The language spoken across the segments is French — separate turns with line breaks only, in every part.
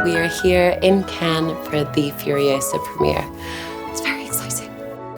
We are here in Cannes for the Furiosa premiere. It's very exciting.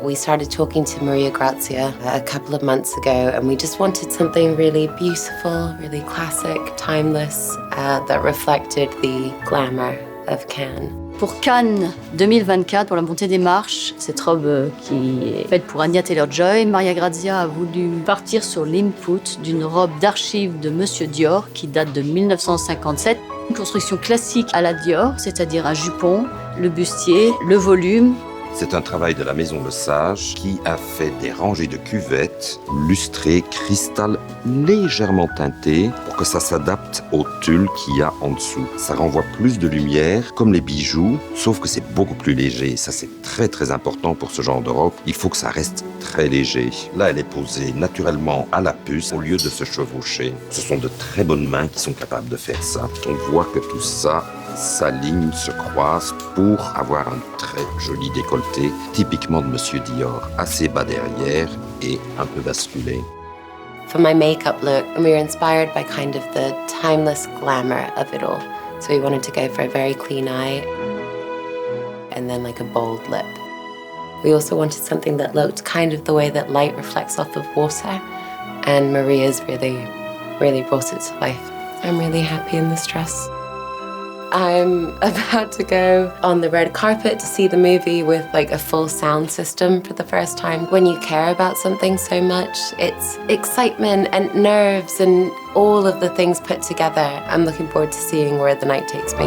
We started talking to Maria Grazia a couple of months ago, and we just wanted something really beautiful, really classic, timeless, that reflected the glamour of Cannes.
Pour Cannes 2024, pour la montée des marches, cette robe qui est faite pour Anya Taylor-Joy, Maria Grazia a voulu partir sur l'input d'une robe d'archives de Monsieur Dior qui date de 1957. Une construction classique à la Dior, c'est-à-dire un jupon, le bustier, le volume.
C'est un travail de la maison Le Sage qui a fait des rangées de cuvettes lustrées, cristal légèrement teinté pour que ça s'adapte au tulle qu'il y a en dessous. Ça renvoie plus de lumière, comme les bijoux, sauf que c'est beaucoup plus léger. Ça, c'est très très important pour ce genre de robe. Il faut que ça reste très léger. Là, elle est posée naturellement à la puce au lieu de se chevaucher. Ce sont de très bonnes mains qui sont capables de faire ça. On voit que tout ça s'aligne, se croise pour avoir un très joli décolleté, typiquement de Monsieur Dior, assez bas derrière et un peu basculé.
For my makeup look, we were inspired by kind of the timeless glamour of it all. So we wanted to go for a very clean eye and then like a bold lip. We also wanted something that looked kind of the way that light reflects off of water, and Maria's really brought it to life. I'm really happy in this dress. I'm about to go on the red carpet to see the movie with like a full sound system for the first time. When you care about something so much, it's excitement and nerves and all of the things put together. I'm looking forward to seeing where the night takes me.